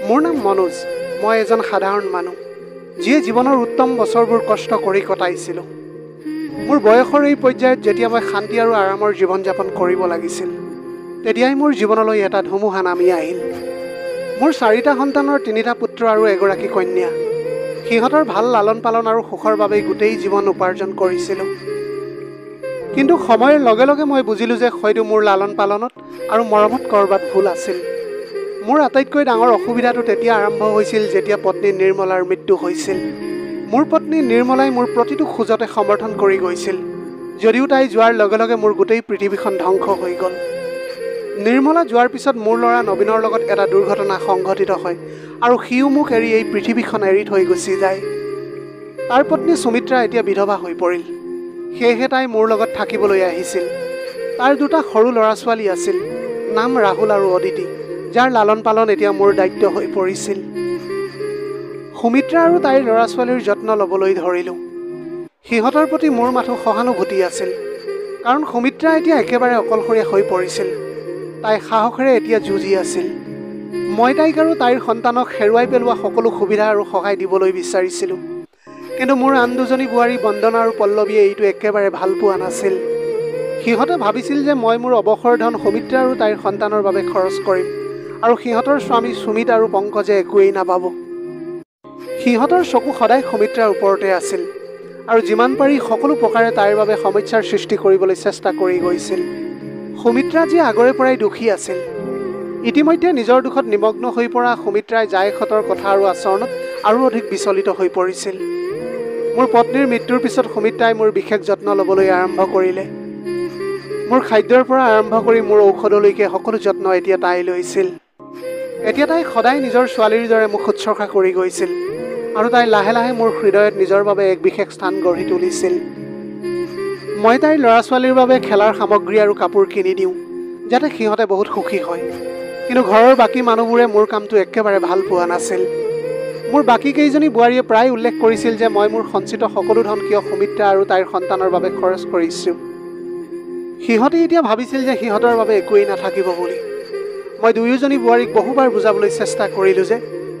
মোৰ নাম মনোজ। মই এজন সাধাৰণ মানুহ, যিয়ে জীৱনৰ উত্তম বছৰবোৰ কষ্ট কৰি কটাইছিলোঁ। মোৰ বয়সৰ এই পৰ্যায়ত যেতিয়া মই শান্তি আৰু আৰামৰ জীৱন যাপন কৰিব লাগিছিল, তেতিয়াই মোৰ জীৱনলৈ এটা ধুমুহা নামি আহিল। মোৰ 4টা সন্তানৰ 3টা পুত্ৰ আৰু এগৰাকী কন্যা। সিহঁতৰ ভাল লালন পালন আৰু সুখৰ বাবেই গোটেই জীৱন উপাৰ্জন কৰিছিলোঁ। কিন্তু সময়ৰ লগে লগে মই বুজিলোঁ যে হয়তো মোৰ লালন পালনত আৰু মৰমত ক'ৰবাত ভুল আছিল। মোৰ আটাইতকৈ ডাঙৰ অসুবিধাটো তেতিয়া আৰম্ভ হৈছিল যেতিয়া পত্নী নিৰ্মলাৰ মৃত্যু হৈছিল। মোৰ পত্নী নিৰ্মলাই মোৰ প্ৰতিটো খোজতে সমৰ্থন কৰি গৈছিল, যদিও তাই যোৱাৰ লগে লগে মোৰ গোটেই পৃথিৱীখন ধ্বংস হৈ গ'ল। নিৰ্মলা যোৱাৰ পিছত মোৰ ল'ৰা নবীনৰ লগত এটা দুৰ্ঘটনা সংঘটিত হয় আৰু সিও মোক এৰি এই পৃথিৱীখন এৰি থৈ গুচি যায়। তাৰ পত্নী সুমিত্ৰা এতিয়া বিধৱা হৈ পৰিল, সেয়েহে তাই মোৰ লগত থাকিবলৈ আহিছিল। তাৰ 2টা সৰু ল'ৰা ছোৱালী আছিল, নাম ৰাহুল আৰু অদিতি, যাৰ লালন পালন এতিয়া মোৰ দায়িত্ব হৈ পৰিছিল। সুমিত্ৰা আৰু তাইৰ ল'ৰা ছোৱালীৰ যত্ন ল'বলৈ ধৰিলোঁ। সিহঁতৰ প্ৰতি মোৰ মাথো সহানুভূতি আছিল, কাৰণ সুমিত্ৰা এতিয়া একেবাৰে অকলশৰীয়া হৈ পৰিছিল। তাই সাহসেৰে এতিয়া যুঁজি আছিল। মই তাইক আৰু তাইৰ সন্তানক হেৰুৱাই পেলোৱা সকলো সুবিধা আৰু সহায় দিবলৈ বিচাৰিছিলোঁ, কিন্তু মোৰ আন 2জনী বোৱাৰী বন্দনা আৰু পল্লৱীয়ে এইটো একেবাৰে ভাল পোৱা নাছিল। সিহঁতে ভাবিছিল যে মই মোৰ অৱসৰ ধন সুমিত্ৰা আৰু তাইৰ সন্তানৰ বাবে খৰচ কৰিম, আৰু সিহঁতৰ স্বামী সুমিত আৰু পংকজে একোৱেই নাপাব। সিহঁতৰ চকু সদায় সুমিত্ৰাৰ ওপৰতে আছিল, আৰু যিমান পাৰি সকলো প্ৰকাৰে তাইৰ বাবে সমস্যাৰ সৃষ্টি কৰিবলৈ চেষ্টা কৰি গৈছিল। সুমিত্ৰা যি আগৰে পৰাই দুখী আছিল। ইতিমধ্যে নিজৰ দুখত নিমগ্ন হৈ পৰা সুমিত্ৰাই জায়েকহঁতৰ কথা আৰু আচৰণত আৰু অধিক বিচলিত হৈ পৰিছিল। মোৰ পত্নীৰ মৃত্যুৰ পিছত সুমিত্ৰাই মোৰ বিশেষ যত্ন ল'বলৈ আৰম্ভ কৰিলে। মোৰ খাদ্যৰ পৰা আৰম্ভ কৰি মোৰ ঔষধলৈকে সকলো যত্ন এতিয়া তাই লৈছিল। এতিয়া তাই সদায় নিজৰ ছোৱালীৰ দৰে মোক শুশ্ৰূষা কৰি গৈছিল, আৰু তাই লাহে লাহে মোৰ হৃদয়ত নিজৰ বাবে এক বিশেষ স্থান গঢ়ি তুলিছিল। মই তাইৰ ল'ৰা ছোৱালীৰ বাবে খেলাৰ সামগ্ৰী আৰু কাপোৰ কিনি দিওঁ, যাতে সিহঁতে বহুত সুখী হয়। কিন্তু ঘৰৰ বাকী মানুহবোৰে মোৰ কামটো একেবাৰে ভাল পোৱা নাছিল। মোৰ বাকী কেইজনী বোৱাৰীয়ে প্ৰায় উল্লেখ কৰিছিল যে মই মোৰ সঞ্চিত সকলো ধন কিয় সুমিত্ৰা আৰু তাইৰ সন্তানৰ বাবে খৰচ কৰিছোঁ। সিহঁতে এতিয়া ভাবিছিল যে সিহঁতৰ বাবে একোৱেই নাথাকিব বুলি। মই 2জনী বোৱাৰীক বহুবাৰ বুজাবলৈ চেষ্টা কৰিলোঁ যে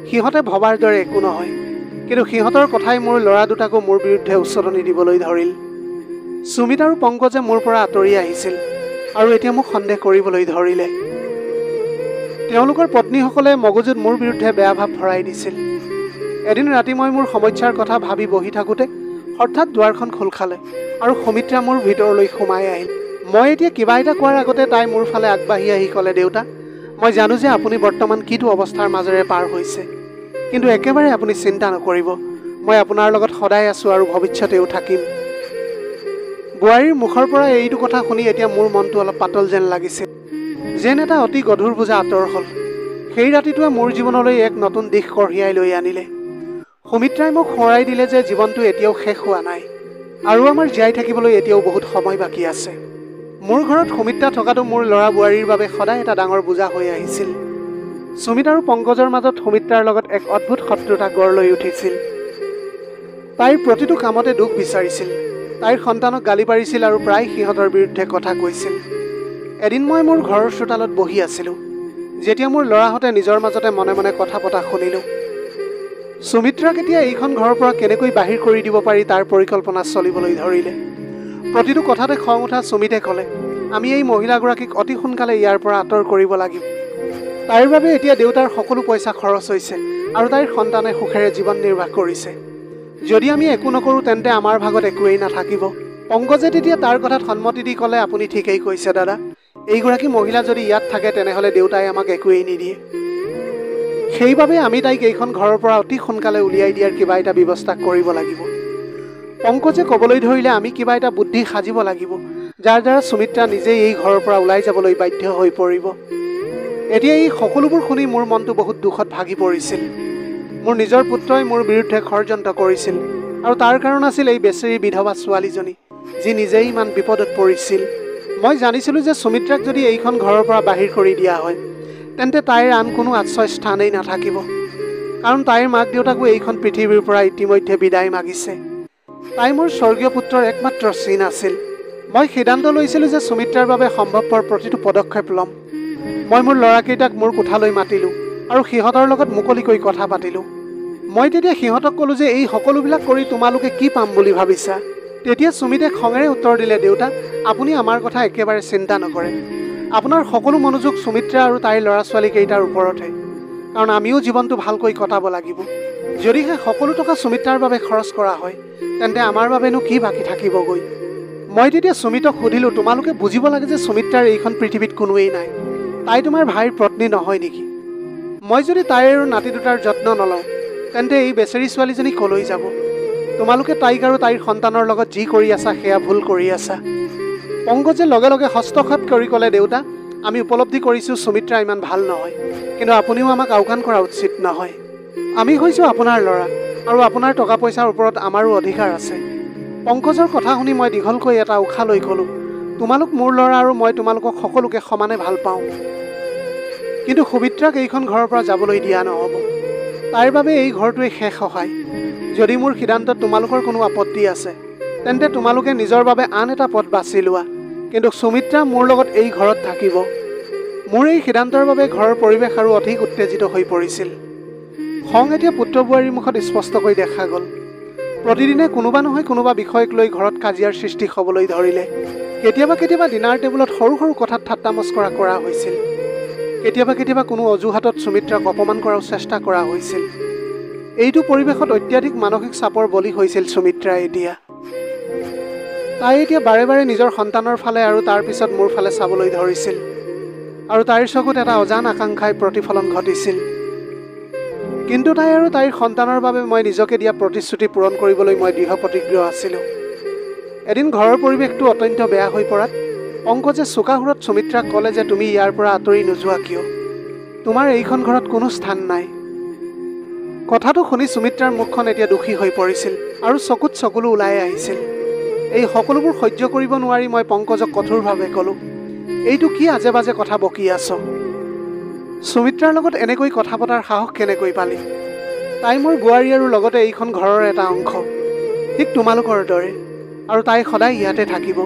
সিহঁতে ভবাৰ দৰে একো নহয়, কিন্তু সিহঁতৰ কথাই মোৰ ল'ৰা 2টাকো মোৰ বিৰুদ্ধে উচটনি দিবলৈ ধৰিল। সুমিত আৰু পংকজে মোৰ পৰা আঁতৰি আহিছিল, আৰু এতিয়া মোক সন্দেহ কৰিবলৈ ধৰিলে। তেওঁলোকৰ পত্নীসকলে মগজুত মোৰ বিৰুদ্ধে বেয়া ভাৱ ভৰাই দিছিল। এদিন ৰাতি মই মোৰ সমস্যাৰ কথা ভাবি বহি থাকোঁতে হঠাৎ দুৱাৰখন খোল খালে, আৰু সুমিত্ৰা মোৰ ভিতৰলৈ সোমাই আহিল। মই এতিয়া কিবা এটা কোৱাৰ আগতে তাই মোৰ ফালে আগবাঢ়ি আহি ক'লে, দেউতা, মই জানো যে আপুনি বৰ্তমান কিটো অৱস্থাৰ মাজেৰে পাৰ হৈছে, কিন্তু একেবাৰে আপুনি চিন্তা নকৰিব। মই আপোনাৰ লগত সদায় আছোঁ আৰু ভৱিষ্যতেও থাকিম। বোৱাৰীৰ মুখৰ পৰা এইটো কথা শুনি এতিয়া মোৰ মনটো অলপ পাতল যেন লাগিছিল, যেন এটা অতি গধুৰ বোজা আঁতৰ হ'ল। সেই ৰাতিটোৱে মোৰ জীৱনলৈ এক নতুন দিশ কঢ়িয়াই লৈ আনিলে। সুমিত্ৰাই মোক সোঁৱৰাই দিলে যে জীৱনটো এতিয়াও শেষ হোৱা নাই, আৰু আমাৰ জীয়াই থাকিবলৈ এতিয়াও বহুত সময় বাকী আছে। মোৰ ঘৰত সুমিত্ৰা থকাটো মোৰ ল'ৰা বোৱাৰীৰ বাবে সদায় এটা ডাঙৰ বোজা হৈ আহিছিল। সুমিত আৰু পংকজৰ মাজত সুমিত্ৰাৰ লগত এক অদ্ভুত শত্ৰুতা গঢ় লৈ উঠিছিল। তাইৰ প্ৰতিটো কামতে দুখ বিচাৰিছিল, তাইৰ সন্তানক গালি পাৰিছিল আৰু প্ৰায় সিহঁতৰ বিৰুদ্ধে কথা কৈছিল। এদিন মই মোৰ ঘৰৰ চোতালত বহি আছিলোঁ, যেতিয়া মোৰ ল'ৰাহঁতে নিজৰ মাজতে মনে মনে কথা পতা শুনিলোঁ। সুমিত্ৰাক এতিয়া এইখন ঘৰৰ পৰা কেনেকৈ বাহিৰ কৰি দিব পাৰি তাৰ পৰিকল্পনা চলিবলৈ ধৰিলে। প্ৰতিটো কথাতে খং উঠা সুমিতে ক'লে, আমি এই মহিলাগৰাকীক অতি সোনকালে ইয়াৰ পৰা আঁতৰ কৰিব লাগিব। তাইৰ বাবে এতিয়া দেউতাৰ সকলো পইচা খৰচ হৈছে, আৰু তাইৰ সন্তানে সুখেৰে জীৱন নিৰ্বাহ কৰিছে। যদি আমি একো নকৰোঁ তেন্তে আমাৰ ভাগত একোৱেই নাথাকিব। পংকজে তেতিয়া তাৰ কথাত সন্মতি দি ক'লে, আপুনি ঠিকেই কৈছে দাদা। এইগৰাকী মহিলা যদি ইয়াত থাকে তেনেহ'লে দেউতাই আমাক একোৱেই নিদিয়ে। সেইবাবে আমি তাইক এইখন ঘৰৰ পৰা অতি সোনকালে উলিয়াই দিয়াৰ কিবা এটা ব্যৱস্থা কৰিব লাগিব। পংকজে ক'বলৈ ধৰিলে, আমি কিবা এটা বুদ্ধি সাজিব লাগিব, যাৰ দ্বাৰা সুমিত্ৰা নিজেই এই ঘৰৰ পৰা ওলাই যাবলৈ বাধ্য হৈ পৰিব। এতিয়া এই সকলোবোৰ শুনি মোৰ মনটো বহুত দুখত ভাগি পৰিছিল। মোৰ নিজৰ পুত্ৰই মোৰ বিৰুদ্ধে ষড়যন্ত্ৰ কৰিছিল, আৰু তাৰ কাৰণ আছিল এই বেচেৰী বিধৱা ছোৱালীজনী, যি নিজেই ইমান বিপদত পৰিছিল। মই জানিছিলোঁ যে সুমিত্ৰাক যদি এইখন ঘৰৰ পৰা বাহিৰ কৰি দিয়া হয়, তেন্তে তাইৰ আন কোনো আশ্ৰয় স্থানেই নাথাকিব, কাৰণ তাইৰ মাক দেউতাকো এইখন পৃথিৱীৰ পৰা ইতিমধ্যে বিদায় মাগিছে। তাই মোৰ স্বৰ্গীয় পুত্ৰৰ একমাত্ৰ চিন আছিল। মই সিদ্ধান্ত লৈছিলোঁ যে সুমিত্ৰাৰ বাবে সম্ভৱপৰ প্ৰতিটো পদক্ষেপ ল'ম। মই মোৰ ল'ৰাকেইটাক মোৰ কোঠালৈ মাতিলোঁ আৰু সিহঁতৰ লগত মুকলিকৈ কথা পাতিলোঁ। মই তেতিয়া সিহঁতক ক'লোঁ যে এই সকলোবিলাক কৰি তোমালোকে কি পাম বুলি ভাবিছা? তেতিয়া সুমিতে খঙেৰে উত্তৰ দিলে, দেউতা, আপুনি আমাৰ কথা একেবাৰে চিন্তা নকৰে। আপোনাৰ সকলো মনোযোগ সুমিত্ৰা আৰু তাইৰ ল'ৰা ছোৱালীকেইটাৰ ওপৰতহে, কাৰণ আমিও জীৱনটো ভালকৈ কটাব লাগিব। যদিহে সকলো টকা সুমিত্ৰাৰ বাবে খৰচ কৰা হয়, তেন্তে আমাৰ বাবেনো কি বাকী থাকিবগৈ? মই তেতিয়া সুমিতক সুধিলোঁ, তোমালোকে বুজিব লাগে যে সুমিত্ৰাৰ এইখন পৃথিৱীত কোনোৱেই নাই। তাই তোমাৰ ভাইৰ পত্নী নহয় নেকি? মই যদি তাইৰ আৰু নাতি দুটাৰ যত্ন নলওঁ, তেন্তে এই বেচেৰী ছোৱালীজনী কলৈ যাব? তোমালোকে তাইক আৰু তাইৰ সন্তানৰ লগত যি কৰি আছা সেয়া ভুল কৰি আছা। পংকজে লগে লগে হস্তক্ষেপ কৰি ক'লে, দেউতা, আমি উপলব্ধি কৰিছোঁ সুমিত্ৰা ইমান ভাল নহয়, কিন্তু আপুনিও আমাক আওকাণ কৰা উচিত নহয়। আমি হৈছোঁ আপোনাৰ ল'ৰা, আৰু আপোনাৰ টকা পইচাৰ ওপৰত আমাৰো অধিকাৰ আছে। পংকজৰ কথা শুনি মই দীঘলকৈ এটা উশাহ লৈ ক'লোঁ, তোমালোক মোৰ ল'ৰা আৰু মই তোমালোকক সকলোকে সমানে ভাল পাওঁ। কিন্তু সুমিত্ৰাক এইখন ঘৰৰ পৰা যাবলৈ দিয়া নহ'ব। তাইৰ বাবে এই ঘৰটোৱে শেষ সহায়। যদি মোৰ সিদ্ধান্তত তোমালোকৰ কোনো আপত্তি আছে, তেন্তে তোমালোকে নিজৰ বাবে আন এটা পথ বাছি লোৱা, কিন্তু সুমিত্ৰা মোৰ লগত এই ঘৰত থাকিব। মোৰ এই সিদ্ধান্তৰ বাবে ঘৰৰ পৰিৱেশ আৰু অধিক উত্তেজিত হৈ পৰিছিল। খং এতিয়া পুত্ৰ বোৱাৰীৰ মুখত স্পষ্টকৈ দেখা গ'ল। প্ৰতিদিনে কোনোবা নহয় কোনোবা বিষয়ক লৈ ঘৰত কাজিয়াৰ সৃষ্টি হ'বলৈ ধৰিলে। কেতিয়াবা কেতিয়াবা ডিনাৰ টেবুলত সৰু সৰু কথাত ঠাট্টা মস্কৰা কৰা হৈছিল। কেতিয়াবা কেতিয়াবা কোনো অজুহাতত সুমিত্ৰাক অপমান কৰাৰ চেষ্টা কৰা হৈছিল। এইটো পৰিৱেশত অত্যাধিক মানসিক চাপৰ বলি হৈছিল সুমিত্ৰা। তাই এতিয়া বাৰে বাৰে নিজৰ সন্তানৰ ফালে আৰু তাৰ পিছত মোৰ ফালে চাবলৈ ধৰিছিল, আৰু তাইৰ চকুত এটা অজান আকাংক্ষাই প্ৰতিফলন ঘটিছিল। কিন্তু তাই আৰু তাইৰ সন্তানৰ বাবে মই নিজকে দিয়া প্ৰতিশ্ৰুতি পূৰণ কৰিবলৈ মই দৃঢ় প্ৰতিজ্ঞ আছিলোঁ। এদিন ঘৰৰ পৰিৱেশটো অত্যন্ত বেয়া হৈ পৰাত পংকজে চোকাহুৰত সুমিত্ৰাক ক'লে যে তুমি ইয়াৰ পৰা আঁতৰি নোযোৱা কিয়? তোমাৰ এইখন ঘৰত কোনো স্থান নাই। কথাটো শুনি সুমিত্ৰাৰ মুখখন এতিয়া দুখী হৈ পৰিছিল আৰু চকুত চকুলো ওলাই আহিছিল। এই সকলোবোৰ সহ্য কৰিব নোৱাৰি মই পংকজক কঠোৰভাৱে ক'লোঁ, এইটো কি আজে বাজে কথা বকি আছ? সুমিত্ৰাৰ লগত এনেকৈ কথা পতাৰ সাহস কেনেকৈ পালি? তাই মোৰ বোৱাৰী আৰু লগতে এইখন ঘৰৰ এটা অংশ, ঠিক তোমালোকৰ দৰে, আৰু তাই সদায় ইয়াতে থাকিব।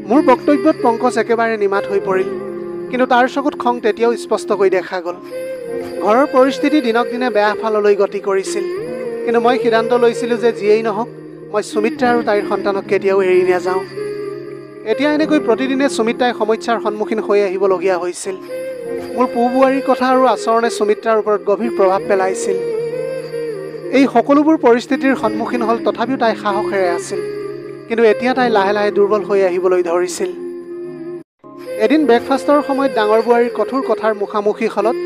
মোৰ বক্তব্যত পংকজ একেবাৰে নিমাত হৈ পৰিল, কিন্তু তাৰ চকুত খং তেতিয়াও স্পষ্টকৈ দেখা গ'ল। ঘৰৰ পৰিস্থিতি দিনক দিনে বেয়া ফাললৈ গতি কৰিছিল, কিন্তু মই সিদ্ধান্ত লৈছিলোঁ যে যিয়েই নহওক মই সুমিত্ৰা আৰু তাইৰ সন্তানক কেতিয়াও এৰি নাযাওঁ। এতিয়া এনেকৈ প্ৰতিদিনে সুমিত্ৰাই সমস্যাৰ সন্মুখীন হৈ আহিবলগীয়া হৈছিল। মোৰ পু বোৱাৰীৰ কথা আৰু আচৰণে সুমিত্ৰাৰ ওপৰত গভীৰ প্ৰভাৱ পেলাইছিল। এই সকলোবোৰ পৰিস্থিতিৰ সন্মুখীন হ'ল, তথাপিও তাই সাহসেৰে আছিল, কিন্তু এতিয়া তাই লাহে লাহে দুৰ্বল হৈ আহিবলৈ ধৰিছিল। এদিন ব্ৰেকফাষ্টৰ সময়ত ডাঙৰ বোৱাৰীৰ কঠোৰ কথাৰ মুখামুখি হ'লত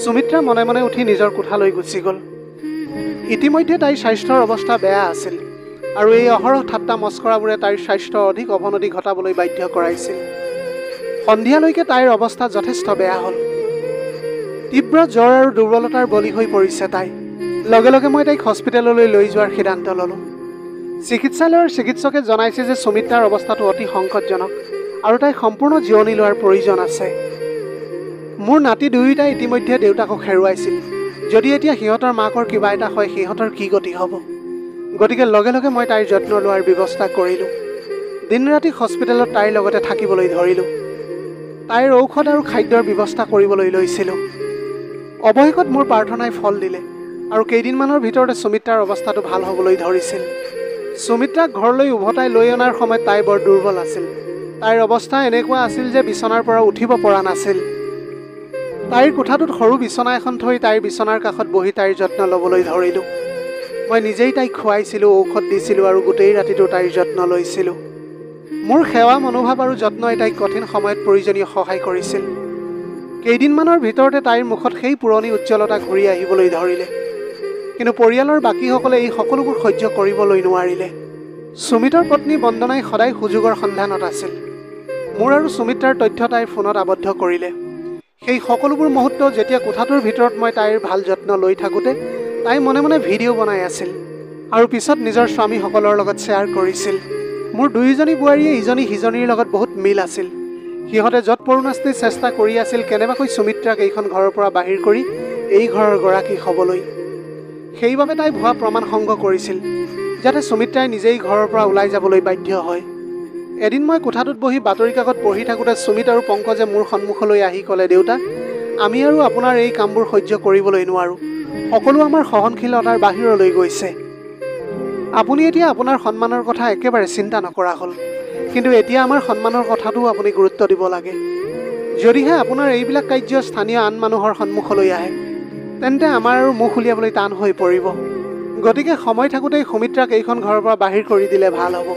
সুমিত্ৰা মনে মনে উঠি নিজৰ কোঠালৈ গুচি গ'ল। ইতিমধ্যে তাইৰ স্বাস্থ্যৰ অৱস্থা বেয়া আছিল, আৰু এই অহৰহ ঠাট্টা মস্কৰাবোৰে তাইৰ স্বাস্থ্যৰ অধিক অৱনতি ঘটাবলৈ বাধ্য কৰাইছিল। সন্ধিয়ালৈকে তাইৰ অৱস্থা যথেষ্ট বেয়া হ'ল। তীব্ৰ জ্বৰ আৰু দুৰ্বলতাৰ বলি হৈ পৰিছে তাই। লগে লগে মই তাইক হস্পিটেললৈ লৈ যোৱাৰ সিদ্ধান্ত ল'লোঁ। চিকিৎসালয়ৰ চিকিৎসকে জনাইছে যে সুমিত্ৰাৰ অৱস্থাটো অতি সংকটজনক আৰু তাইক সম্পূৰ্ণ জিৰণি লোৱাৰ প্ৰয়োজন আছে। মোৰ নাতি দুয়োটাই ইতিমধ্যে দেউতাকক হেৰুৱাইছিল। যদি এতিয়া সিহঁতৰ মাকৰ কিবা এটা হয়, সিহঁতৰ কি গতি হ'ব? গতিকে লগে লগে মই তাইৰ যত্ন লোৱাৰ ব্যৱস্থা কৰিলোঁ। দিন ৰাতি হস্পিটেলত তাইৰ লগতে থাকিবলৈ ধৰিলোঁ। তাইৰ ঔষধ আৰু খাদ্যৰ ব্যৱস্থা কৰিবলৈ লৈছিলোঁ। অৱশেষত মোৰ প্ৰাৰ্থনাই ফল দিলে, আৰু কেইদিনমানৰ ভিতৰতে সুমিত্ৰাৰ অৱস্থাটো ভাল হ'বলৈ ধৰিছিল। সুমিত্ৰাক ঘৰলৈ উভতাই লৈ অনাৰ সময়ত তাই বৰ দুৰ্বল আছিল। তাইৰ অৱস্থা এনেকুৱা আছিল যে বিচনাৰ পৰা উঠিব পৰা নাছিল। তাইৰ কোঠাটোত সৰু বিচনা এখন থৈ তাইৰ বিচনাৰ কাষত বহি তাইৰ যত্ন ল'বলৈ ধৰিলোঁ। মই নিজেই তাইক খুৱাইছিলোঁ, ঔষধ দিছিলোঁ আৰু গোটেই ৰাতিটো তাইৰ যত্ন লৈছিলোঁ। মোৰ সেৱা মনোভাৱ আৰু যত্নই তাইক কঠিন সময়ত প্ৰয়োজনীয় সহায় কৰিছিল। কেইদিনমানৰ ভিতৰতে তাইৰ মুখত সেই পুৰণি উজ্জ্বলতা ঘূৰি আহিবলৈ ধৰিলে, কিন্তু পৰিয়ালৰ বাকীসকলে এই সকলোবোৰ সহ্য কৰিবলৈ নোৱাৰিলে। সুমিতৰ পত্নী বন্দনাই সদায় সুযোগৰ সন্ধানত আছিল। মোৰ আৰু সুমিত্ৰাৰ তথ্য তাইৰ ফোনত আবদ্ধ কৰিলে। সেই সকলোবোৰ মুহূৰ্ত যেতিয়া কোঠাটোৰ ভিতৰত মই তাইৰ ভাল যত্ন লৈ থাকোঁতে তাই মনে মনে ভিডিঅ' বনাই আছিল আৰু পিছত নিজৰ স্বামীসকলৰ লগত শ্বেয়াৰ কৰিছিল। মোৰ দুয়োজনী বোৱাৰীয়ে ইজনী সিজনীৰ লগত বহুত মিল আছিল। সিহঁতে য'ত পৰোনাস্তি চেষ্টা কৰি আছিল কেনেবাকৈ সুমিত্ৰাক এইখন ঘৰৰ পৰা বাহিৰ কৰি এই ঘৰৰ গৰাকী হ'বলৈ। সেইবাবে তাই ভুৱা প্ৰমাণ সংগ্ৰহ কৰিছিল, যাতে সুমিত্ৰাই নিজেই ঘৰৰ পৰা ওলাই যাবলৈ বাধ্য হয়। এদিন মই কোঠাটোত বহি বাতৰি কাকত পঢ়ি থাকোঁতে সুমিত আৰু পংকজে মোৰ সন্মুখলৈ আহি ক'লে, দেউতা, আমি আৰু আপোনাৰ এই কামবোৰ সহ্য কৰিবলৈ নোৱাৰোঁ। সকলো আমাৰ সহনশীলতাৰ বাহিৰলৈ গৈছে। আপুনি এতিয়া আপোনাৰ সন্মানৰ কথা একেবাৰে চিন্তা নকৰা হ'ল, কিন্তু এতিয়া আমাৰ সন্মানৰ কথাটোও আপুনি গুৰুত্ব দিব লাগে। যদিহে আপোনাৰ এইবিলাক কাৰ্য স্থানীয় আন মানুহৰ সন্মুখলৈ আহে, তেন্তে আমাৰ আৰু মুখ উলিয়াবলৈ টান হৈ পৰিব। গতিকে সময় থাকোঁতেই সুমিত্ৰাক এইখন ঘৰৰ পৰা বাহিৰ কৰি দিলে ভাল হ'ব।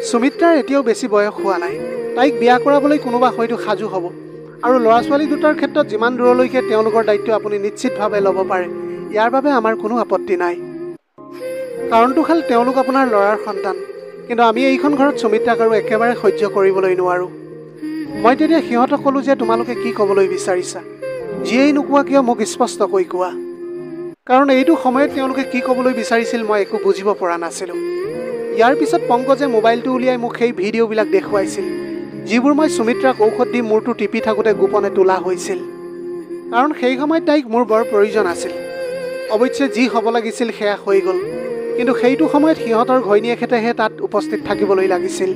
সুমিত্ৰাৰ এতিয়াও বেছি বয়স হোৱা নাই। তাইক বিয়া কৰাবলৈ কোনোবা হয়তো সাজু হ'ব, আৰু ল'ৰা ছোৱালী দুটাৰ ক্ষেত্ৰত যিমান দূৰলৈকে তেওঁলোকৰ দায়িত্ব আপুনি নিশ্চিতভাৱে ল'ব পাৰে, ইয়াৰ বাবে আমাৰ কোনো আপত্তি নাই। কাৰণটো হ'ল তেওঁলোক আপোনাৰ ল'ৰাৰ সন্তান, কিন্তু আমি এইখন ঘৰত সুমিত্ৰাক আৰু একেবাৰে সহ্য কৰিবলৈ নোৱাৰোঁ। মই তেতিয়া সিহঁতক ক'লোঁ যে তোমালোকে কি ক'বলৈ বিচাৰিছা, যিয়েই নোকোৱা কিয় মোক স্পষ্টকৈ কোৱা। কাৰণ এইটো সময়ত তেওঁলোকে কি ক'বলৈ বিচাৰিছিল মই একো বুজিব পৰা নাছিলোঁ। ইয়াৰ পিছত পংকজে মোবাইলটো উলিয়াই মোক সেই ভিডিঅ'বিলাক দেখুৱাইছিল, যিবোৰ মই সুমিত্ৰাক ঔষধ দি মূৰটো টিপি থাকোঁতে গোপনে তোলা হৈছিল। কাৰণ সেই সময়ত তাইক মোৰ বৰ প্ৰয়োজন আছিল। অৱশ্যে যি হ'ব লাগিছিল সেয়া হৈ গ'ল, কিন্তু সেইটো সময়ত সিহঁতৰ ঘৈণীয়েকহেঁতেহে তাত উপস্থিত থাকিবলৈ লাগিছিল।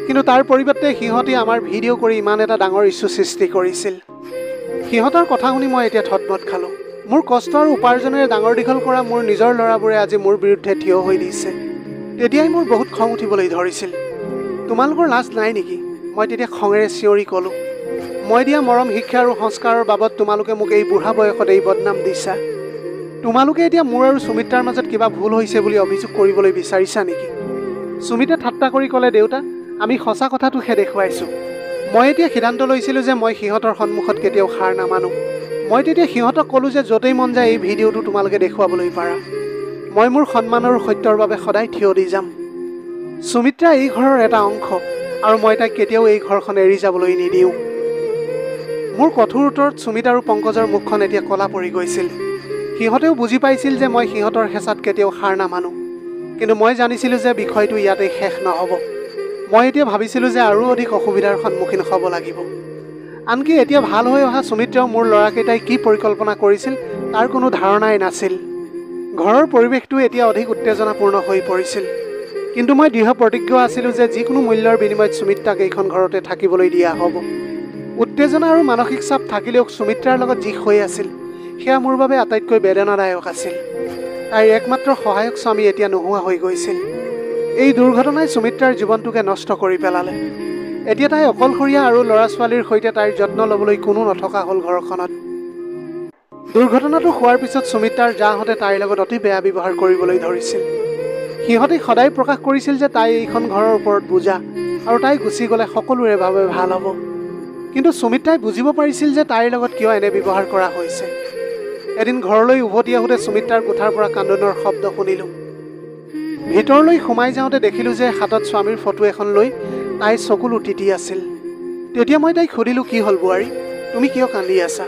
কিন্তু তাৰ পৰিৱৰ্তে সিহঁতে আমাৰ ভিডিঅ' কৰি ইমান এটা ডাঙৰ ইছ্যু সৃষ্টি কৰিছিল। সিহঁতৰ কথা শুনি মই এতিয়া থতমত খালোঁ। মোৰ কষ্ট আৰু উপাৰ্জনেৰে ডাঙৰ দীঘল কৰা মোৰ নিজৰ ল'ৰাবোৰে আজি মোৰ বিৰুদ্ধে থিয় হৈ দিছে। তেতিয়াই মোৰ বহুত খং উঠিবলৈ ধৰিছিল। তোমালোকৰ লাজ নাই নেকি? মই তেতিয়া খঙেৰে চিঞৰি ক'লোঁ। মই দিয়া মৰম শিক্ষা আৰু সংস্কাৰৰ বাবদ তোমালোকে মোক এই বুঢ়া বয়সত এই বদনাম দিছা। তোমালোকে এতিয়া মোৰ আৰু সুমিত্ৰাৰ মাজত কিবা ভুল হৈছে বুলি অভিযোগ কৰিবলৈ বিচাৰিছা নেকি? সুমিতে ঠাট্টা কৰি ক'লে, দেউতা, আমি সঁচা কথাটোহে দেখুৱাইছোঁ। মই এতিয়া সিদ্ধান্ত লৈছিলোঁ যে মই সিহঁতৰ সন্মুখত কেতিয়াও হাৰ নামানো। মই তেতিয়া সিহঁতক ক'লোঁ যে য'তেই মন যায় এই ভিডিঅ'টো তোমালোকে দেখুৱাবলৈ পাৰা। মই মোৰ সন্মান আৰু সত্যৰ বাবে সদায় থিয় দি যাম। সুমিত্ৰা এই ঘৰৰ এটা অংশ, আৰু মই তাইক কেতিয়াও এই ঘৰখন এৰি যাবলৈ নিদিওঁ। মোৰ কঠোৰ উত্তৰত সুমিত আৰু পংকজৰ মুখখন এতিয়া ক'লা পৰি গৈছিল। সিহঁতেও বুজি পাইছিল যে মই সিহঁতৰ হেঁচাত কেতিয়াও হাৰ নামানো। কিন্তু মই জানিছিলোঁ যে বিষয়টো ইয়াতেই শেষ নহ'ব। মই এতিয়া ভাবিছিলোঁ যে আৰু অধিক অসুবিধাৰ সন্মুখীন হ'ব লাগিব। আনকি এতিয়া ভাল হৈ অহা সুমিত্ৰাও মোৰ ল'ৰাকেইটাই কি পৰিকল্পনা কৰিছিল তাৰ কোনো ধাৰণাই নাছিল। ঘৰৰ পৰিৱেশটো এতিয়া অধিক উত্তেজনাপূৰ্ণ হৈ পৰিছিল। কিন্তু মই দৃঢ় প্ৰতিজ্ঞ আছিলোঁ যে যিকোনো মূল্যৰ বিনিময়ত সুমিত্ৰাক এইখন ঘৰতে থাকিবলৈ দিয়া হ'ব। উত্তেজনা আৰু মানসিক চাপ থাকিলেও সুমিত্ৰাৰ লগত যি হৈ আছিল, সেয়া মোৰ বাবে আটাইতকৈ বেদনাদায়ক আছিল। তাইৰ একমাত্ৰ সহায়ক স্বামী এতিয়া নোহোৱা হৈ গৈছিল। এই দুৰ্ঘটনাই সুমিত্ৰাৰ জীৱনটোকে নষ্ট কৰি পেলালে। এতিয়া তাই অকলশৰীয়া আৰু ল'ৰা ছোৱালীৰ সৈতে তাইৰ যত্ন ল'বলৈ কোনো নথকা হ'ল ঘৰখনত। দুৰ্ঘটনাটো হোৱাৰ পিছত সুমিত্ৰাৰ জাহঁতে তাইৰ লগত অতি বেয়া ব্যৱহাৰ কৰিবলৈ ধৰিছিল। সিহঁতে সদায় প্ৰকাশ কৰিছিল যে তাই এইখন ঘৰৰ ওপৰত বোজা, আৰু তাই গুচি গ'লে সকলোৰে বাবে ভাল হ'ব। কিন্তু সুমিত্ৰাই বুজিব পাৰিছিল যে তাইৰ লগত কিয় এনে ব্যৱহাৰ কৰা হৈছে। এদিন ঘৰলৈ উভতি আহোঁতে সুমিত্ৰাৰ কোঠাৰ পৰা কান্দোনৰ শব্দ শুনিলোঁ। ভিতৰলৈ সোমাই যাওঁতে দেখিলোঁ যে হাতত স্বামীৰ ফটো এখন লৈ তাইৰ চকুলো তিতি আছিল। তেতিয়া মই তাইক সুধিলোঁ, কি হ'ল বোৱাৰী, তুমি কিয় কান্দি আছা?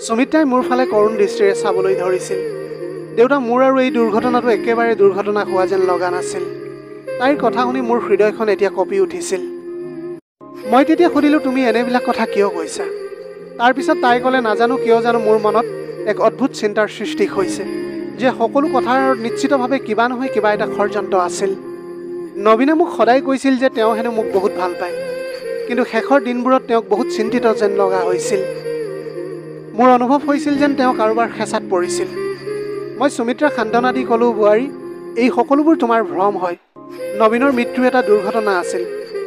সুমিত্ৰাই মোৰ ফালে কৰুণ দৃষ্টিৰে চাবলৈ ধৰিছিল। দেউতা, মোৰ আৰু এই দুৰ্ঘটনাটো একেবাৰে দুৰ্ঘটনা হোৱা যেন লগা নাছিল। তাইৰ কথা শুনি মোৰ হৃদয়খন এতিয়া কঁপি উঠিছিল। মই তেতিয়া সুধিলোঁ, তুমি এনেবিলাক কথা কিয় কৈছা? তাৰপিছত তাই ক'লে, নাজানো কিয় জানো মোৰ মনত এক অদ্ভুত চিন্তাৰ সৃষ্টি হৈছে যে সকলো কথাৰ নিশ্চিতভাৱে কিবা নহয় কিবা এটা ষড়যন্ত্ৰ আছিল। নবীনে মোক সদায় কৈছিল যে তেওঁ হেনো মোক বহুত ভাল পায়, কিন্তু শেষৰ দিনবোৰত তেওঁক বহুত চিন্তিত যেন লগা হৈছিল। মোৰ অনুভৱ হৈছিল যেন তেওঁ কাৰোবাৰ হেঁচাত পৰিছিল। মই সুমিত্ৰাক সান্তনা দি ক'লোঁ, বোৱাৰী, এই সকলোবোৰ তোমাৰ ভ্ৰম হয়। নবীনৰ মৃত্যু এটা দুৰ্ঘটনা আছিল,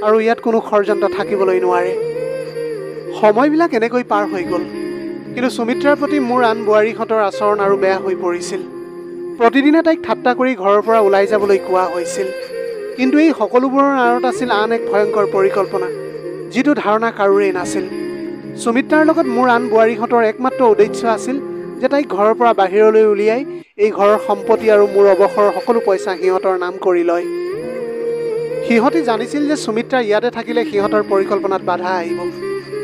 আৰু ইয়াত কোনো ষড়যন্ত্ৰ থাকিবলৈ নোৱাৰে। সময়বিলাক এনেকৈ পাৰ হৈ গ'ল, কিন্তু সুমিত্ৰাৰ প্ৰতি মোৰ আন বোৱাৰীহঁতৰ আচৰণ আৰু বেয়া হৈ পৰিছিল। প্ৰতিদিনে তাইক ঠাট্টা কৰি ঘৰৰ পৰা ওলাই যাবলৈ কোৱা হৈছিল। কিন্তু এই সকলোবোৰৰ আঁৰত আছিল আন এক ভয়ংকৰ পৰিকল্পনা, যিটো ধাৰণা কাৰোৰেই নাছিল। সুমিত্ৰাৰ লগত মোৰ আন বোৱাৰীহঁতৰ একমাত্ৰ উদ্দেশ্য আছিল যে তাইক ঘৰৰ পৰা বাহিৰলৈ উলিয়াই এই ঘৰৰ সম্পত্তি আৰু মোৰ অৱসৰৰ সকলো পইচা সিহঁতৰ নাম কৰি লয়। সিহঁতে জানিছিল যে সুমিত্ৰা ইয়াতে থাকিলে সিহঁতৰ পৰিকল্পনাত বাধা আহিব।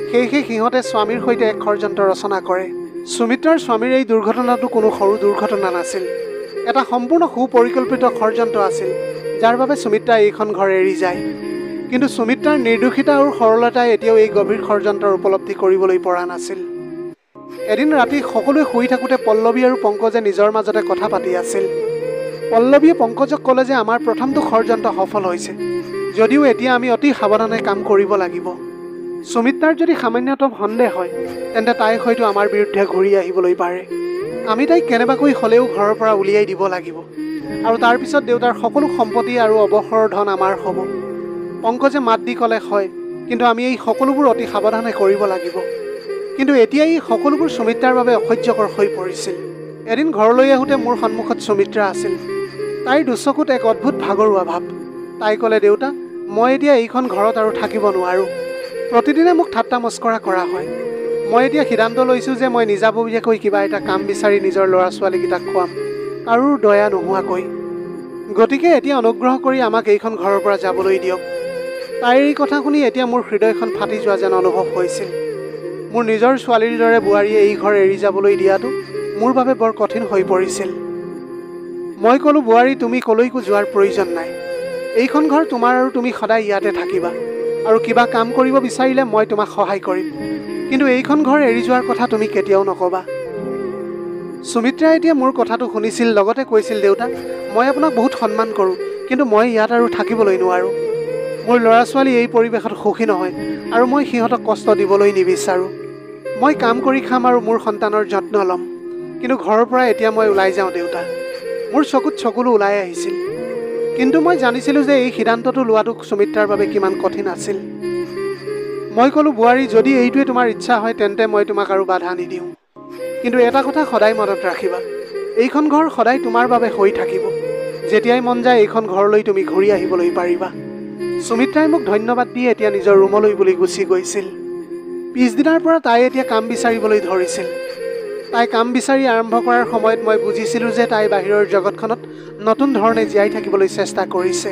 সেয়েহে সিহঁতে স্বামীৰ সৈতে এক ষড়যন্ত্ৰ ৰচনা কৰে। সুমিত্ৰাৰ স্বামীৰ এই দুৰ্ঘটনাটো কোনো সৰু দুৰ্ঘটনা নাছিল। এটা সম্পূৰ্ণ সুপৰিকল্পিত ষড়যন্ত্ৰ আছিল, যাৰ বাবে সুমিত্ৰা এইখন ঘৰ এৰি যায়। কিন্তু সুমিত্ৰাৰ নিৰ্দোষিতা আৰু সৰলতাই এতিয়াও এই গভীৰ ষড়যন্ত্ৰৰ উপলব্ধি কৰিবলৈ পৰা নাছিল। এদিন ৰাতি সকলোৱে শুই থাকোঁতে পল্লৱী আৰু পংকজে নিজৰ মাজতে কথা পাতি আছিল। পল্লৱীয়ে পংকজক ক'লে যে আমাৰ প্ৰথমটো ষড়যন্ত্ৰ সফল হৈছে, যদিও এতিয়া আমি অতি সাৱধানে কাম কৰিব লাগিব। সুমিত্ৰাৰ যদি সামান্যতম সন্দেহ হয় তেন্তে তাই হয়তো আমাৰ বিৰুদ্ধে ঘূৰি আহিবলৈ পাৰে। আমি তাইক কেনেবাকৈ হ'লেও ঘৰৰ পৰা উলিয়াই দিব লাগিব আৰু তাৰপিছত দেউতাৰ সকলো সম্পত্তি আৰু অৱসৰৰ ধন আমাৰ হ'ব। পংকজে মাত দি ক'লে হয়, কিন্তু আমি এই সকলোবোৰ অতি সাৱধানে কৰিব লাগিব। কিন্তু এতিয়া এই সকলোবোৰ সুমিত্ৰাৰ বাবে অসহ্যকৰ হৈ পৰিছিল। এদিন ঘৰলৈ আহোঁতে মোৰ সন্মুখত সুমিত্ৰা আছিল। তাইৰ দুচকুত এক অদ্ভুত ভাগৰুৱা ভাৱ। তাই ক'লে, দেউতা, মই এতিয়া এইখন ঘৰত আৰু থাকিব নোৱাৰোঁ। প্ৰতিদিনে মোক ঠাট্টা মস্কৰা কৰা হয়। মই এতিয়া সিদ্ধান্ত লৈছোঁ যে মই নিজাববীয়াকৈ কিবা এটা কাম বিচাৰি নিজৰ ল'ৰা ছোৱালীকেইটাক খুৱাম, কাৰো দয়া নোহোৱাকৈ। গতিকে এতিয়া অনুগ্ৰহ কৰি আমাক এইখন ঘৰৰ পৰা যাবলৈ দিয়ক। তাইৰ এই কথা শুনি এতিয়া মোৰ হৃদয়খন ফাটি যোৱা যেন অনুভৱ হৈছিল। মোৰ নিজৰ ছোৱালীৰ দৰে বোৱাৰীয়ে এই ঘৰ এৰি যাবলৈ দিয়াটো মোৰ বাবে বৰ কঠিন হৈ পৰিছিল। মই ক'লোঁ, বোৱাৰী, তুমি ক'লৈকো যোৱাৰ প্ৰয়োজন নাই। এইখন ঘৰ তোমাৰ আৰু তুমি সদায় ইয়াতে থাকিবা আৰু কিবা কাম কৰিব বিচাৰিলে মই তোমাক সহায় কৰিম, কিন্তু এইখন ঘৰ এৰি যোৱাৰ কথা তুমি কেতিয়াও নক'বা। সুমিত্ৰাই এতিয়া মোৰ কথাটো শুনিছিল, লগতে কৈছিল, দেউতা, মই আপোনাক বহুত সন্মান কৰোঁ, কিন্তু মই ইয়াত আৰু থাকিবলৈ নোৱাৰোঁ। মোৰ ল'ৰা ছোৱালী এই পৰিৱেশত সুখী নহয় আৰু মই সিহঁতক কষ্ট দিবলৈ নিবিচাৰোঁ। মই কাম কৰি খাম আৰু মোৰ সন্তানৰ যত্ন ল'ম, কিন্তু ঘৰৰ পৰা এতিয়া মই ওলাই যাওঁ দেউতা। মোৰ চকুত চকুলো ওলাই আহিছিল, কিন্তু মই জানিছিলোঁ যে এই সিদ্ধান্তটো লোৱাটো সুমিত্ৰাৰ বাবে কিমান কঠিন আছিল। মই ক'লোঁ, বোৱাৰী, যদি এইটোৱে তোমাৰ ইচ্ছা হয় তেন্তে মই তোমাক আৰু বাধা নিদিওঁ, কিন্তু এটা কথা সদায় মনত ৰাখিবা, এইখন ঘৰ সদায় তোমাৰ বাবে হৈ থাকিব। যেতিয়াই মন যায় এইখন ঘৰলৈ তুমি ঘূৰি আহিবলৈ পাৰিবা। সুমিত্ৰাই মোক ধন্যবাদ দি এতিয়া নিজৰ ৰুমলৈ বুলি গুচি গৈছিল। পিছদিনাৰ পৰা তাই এতিয়া কাম বিচাৰিবলৈ ধৰিছিল। তাই কাম বিচাৰি আৰম্ভ কৰাৰ সময়ত মই বুজিছিলোঁ যে তাই বাহিৰৰ জগতখনত নতুন ধৰণে জীয়াই থাকিবলৈ চেষ্টা কৰিছে।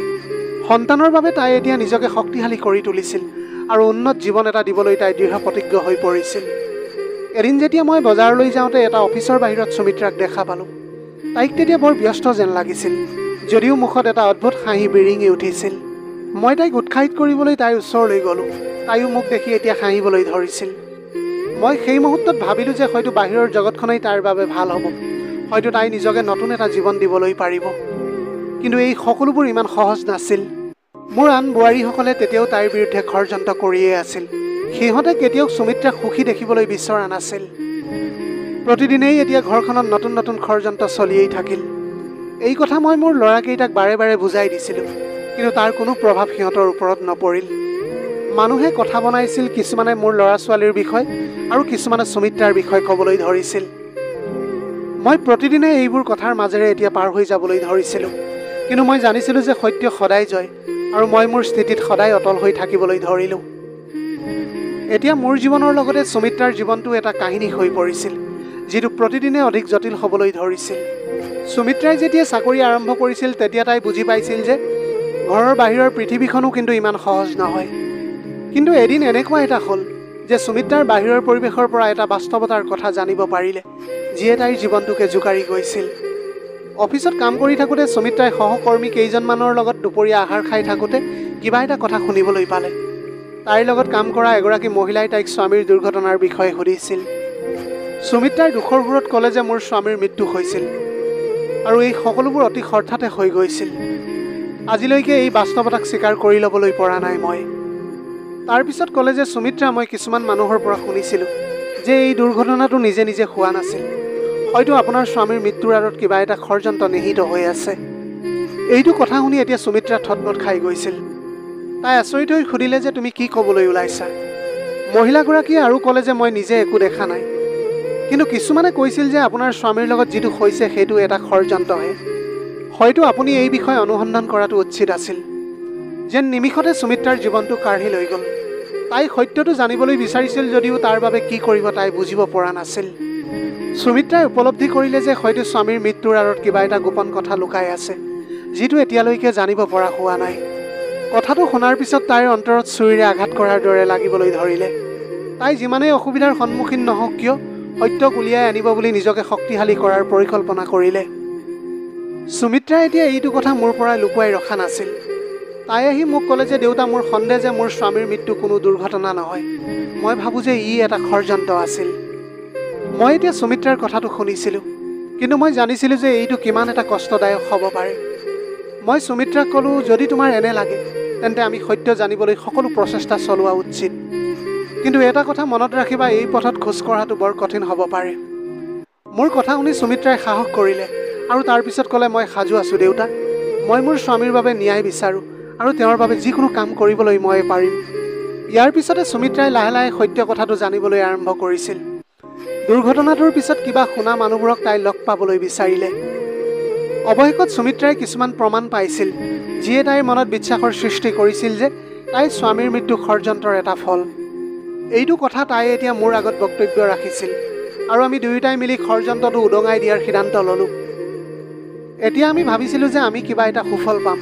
সন্তানৰ বাবে তাই এতিয়া নিজকে শক্তিশালী কৰি তুলিছিল আৰু উন্নত জীৱন এটা দিবলৈ তাই দৃঢ় প্ৰতিজ্ঞ হৈ পৰিছিল। এদিন যেতিয়া মই বজাৰলৈ যাওঁতে এটা অফিচৰ বাহিৰত সুমিত্ৰাক দেখা পালোঁ। তাইক তেতিয়া বৰ ব্যস্ত যেন লাগিছিল, যদিও মুখত এটা অদ্ভুত হাঁহি বিৰিঙি উঠিছিল। মই তাইক উৎসাহিত কৰিবলৈ তাইৰ ওচৰলৈ গ'লোঁ। তাইও মোক দেখি এতিয়া হাঁহিবলৈ ধৰিছিল। মই সেই মুহূৰ্তত ভাবিলোঁ যে হয়তো বাহিৰৰ জগতখনেই তাইৰ বাবে ভাল হ'ব, হয়তো তাই নিজকে নতুন এটা জীৱন দিবলৈ পাৰিব। কিন্তু এই সকলোবোৰ ইমান সহজ নাছিল। মোৰ আন বোৱাৰীসকলে তেতিয়াও তাইৰ বিৰুদ্ধে ষড়যন্ত্ৰ কৰিয়ে আছিল। সিহঁতে কেতিয়াও সুমিত্ৰাক সুখী দেখিবলৈ বিচৰা নাছিল। প্ৰতিদিনেই এতিয়া ঘৰখনত নতুন নতুন ষড়যন্ত্ৰ চলিয়েই থাকিল। এই কথা মই মোৰ ল'ৰাকেইটাক বাৰে বাৰে বুজাই দিছিলোঁ, কিন্তু তাৰ কোনো প্ৰভাৱ সিহঁতৰ ওপৰত নপৰিল। মানুহে কথা বনাইছিল, কিছুমানে মোৰ ল'ৰা ছোৱালীৰ বিষয়ে আৰু কিছুমানে সুমিত্ৰাৰ বিষয়ে ক'বলৈ ধৰিছিল। মই প্ৰতিদিনে এইবোৰ কথাৰ মাজেৰে এতিয়া পাৰ হৈ যাবলৈ ধৰিছিলোঁ, কিন্তু মই জানিছিলোঁ যে সত্য সদায় জয় আৰু মই মোৰ স্থিতিত সদায় অটল হৈ থাকিবলৈ ধৰিলোঁ। এতিয়া মোৰ জীৱনৰ লগতে সুমিত্ৰাৰ জীৱনটো এটা কাহিনী হৈ পৰিছিল, যিটো প্ৰতিদিনে অধিক জটিল হ'বলৈ ধৰিছিল। সুমিত্ৰাই যেতিয়া চাকৰি আৰম্ভ কৰিছিল তেতিয়া তাই বুজি পাইছিল যে ঘৰৰ বাহিৰৰ পৃথিৱীখনো কিন্তু ইমান সহজ নহয়। কিন্তু এদিন এনেকুৱা এটা হ'ল যে সুমিত্ৰাৰ বাহিৰৰ পৰিৱেশৰ পৰা এটা বাস্তৱতাৰ কথা জানিব পাৰিলে, যিয়ে তাইৰ জীৱনটোকে জোকাৰি গৈছিল। অফিচত কাম কৰি থাকোঁতে সুমিত্ৰাই সহকৰ্মী কেইজনমানৰ লগত দুপৰীয়া আহাৰ খাই থাকোঁতে কিবা এটা কথা শুনিবলৈ পালে। তাইৰ লগত কাম কৰা এগৰাকী মহিলাই তাইক স্বামীৰ দুৰ্ঘটনাৰ বিষয়ে সুধিছিল। সুমিত্ৰাই দুখৰ সুৰত ক'লে যে মোৰ স্বামীৰ মৃত্যু হৈছিল আৰু এই সকলোবোৰ অতি হঠাতে হৈ গৈছিল। আজিলৈকে এই বাস্তৱতাক স্বীকাৰ কৰি ল'বলৈ পৰা নাই মই। তাৰপিছত ক'লে যে সুমিত্ৰা, মই কিছুমান মানুহৰ পৰা শুনিছিলোঁ যে এই দুৰ্ঘটনাটো নিজে নিজে হোৱা নাছিল। হয়তো আপোনাৰ স্বামীৰ মৃত্যুৰ আঁৰত কিবা এটা ষড়যন্ত্ৰ নিহিত হৈ আছে। এইটো কথা শুনি এতিয়া সুমিত্ৰা থতমত খাই গৈছিল। তাই আচৰিত হৈ সুধিলে যে তুমি কি ক'বলৈ ওলাইছা? মহিলাগৰাকীয়ে আৰু ক'লে যে মই নিজে একো দেখা নাই, কিন্তু কিছুমানে কৈছিল যে আপোনাৰ স্বামীৰ লগত যিটো হৈছে সেইটো এটা ষড়যন্ত্ৰহে। হয়তো আপুনি এই বিষয়ে অনুসন্ধান কৰাটো উচিত আছিল। যেন নিমিষতে সুমিত্ৰাৰ জীৱনটো কাঢ়ি লৈ গ'ল। তাই সত্যটো জানিবলৈ বিচাৰিছিল যদিও তাৰ বাবে কি কৰিব তাই বুজিব পৰা নাছিল। সুমিত্ৰাই উপলব্ধি কৰিলে যে হয়তো স্বামীৰ মৃত্যুৰ আঁৰত কিবা এটা গোপন কথা লুকাই আছে, যিটো এতিয়ালৈকে জানিব পৰা হোৱা নাই। কথাটো শুনাৰ পিছত তাইৰ অন্তৰত ছুৰীৰে আঘাত কৰাৰ দৰে লাগিবলৈ ধৰিলে। তাই যিমানেই অসুবিধাৰ সন্মুখীন নহওক কিয় সত্যক উলিয়াই আনিব বুলি নিজকে শক্তিশালী কৰাৰ পৰিকল্পনা কৰিলে। সুমিত্ৰাই এতিয়া এইটো কথা মোৰ পৰা লুকুৱাই ৰখা নাছিল। তাই আহি মোক ক'লে যে দেউতা, মোৰ সন্দেহ যে মোৰ স্বামীৰ মৃত্যু কোনো দুৰ্ঘটনা নহয়। মই ভাবোঁ যে ই এটা ষড়যন্ত্ৰ আছিল। মই এতিয়া সুমিত্ৰাৰ কথাটো শুনিছিলোঁ, কিন্তু মই জানিছিলোঁ যে এইটো কিমান এটা কষ্টদায়ক হ'ব পাৰে। মই সুমিত্ৰাক ক'লোঁ, যদি তোমাৰ এনে লাগে তেন্তে আমি সত্য জানিবলৈ সকলো প্ৰচেষ্টা চলোৱা উচিত। কিন্তু এটা কথা মনত ৰাখিবা, এই পথত খোজ কঢ়াটো বৰ কঠিন হ'ব পাৰে। মোৰ কথা শুনি সুমিত্ৰাই সাহস কৰিলে আৰু তাৰপিছত ক'লে, মই সাজু আছোঁ দেউতা। মই মোৰ স্বামীৰ বাবে ন্যায় বিচাৰোঁ আৰু তেওঁৰ বাবে যিকোনো কাম কৰিবলৈ মই পাৰিম। ইয়াৰ পিছতে সুমিত্ৰাই লাহে লাহে সত্য কথাটো জানিবলৈ আৰম্ভ কৰিছিল। দুৰ্ঘটনাটোৰ পিছত কিবা শুনা মানুহবোৰক তাই লগ পাবলৈ বিচাৰিলে। অৱশেষত সুমিত্ৰাই কিছুমান প্ৰমাণ পাইছিল, যিয়ে তাইৰ মনত বিশ্বাসৰ সৃষ্টি কৰিছিল যে তাইৰ স্বামীৰ মৃত্যু ষড়যন্ত্ৰৰ এটা ফল। এইটো কথা তাই এতিয়া মোৰ আগত বক্তব্য ৰাখিছিল আৰু আমি দুয়োটাই মিলি ষড়যন্ত্ৰটো উদঙাই দিয়াৰ সিদ্ধান্ত ল'লোঁ। এতিয়া আমি ভাবিছিলোঁ যে আমি কিবা এটা সুফল পাম।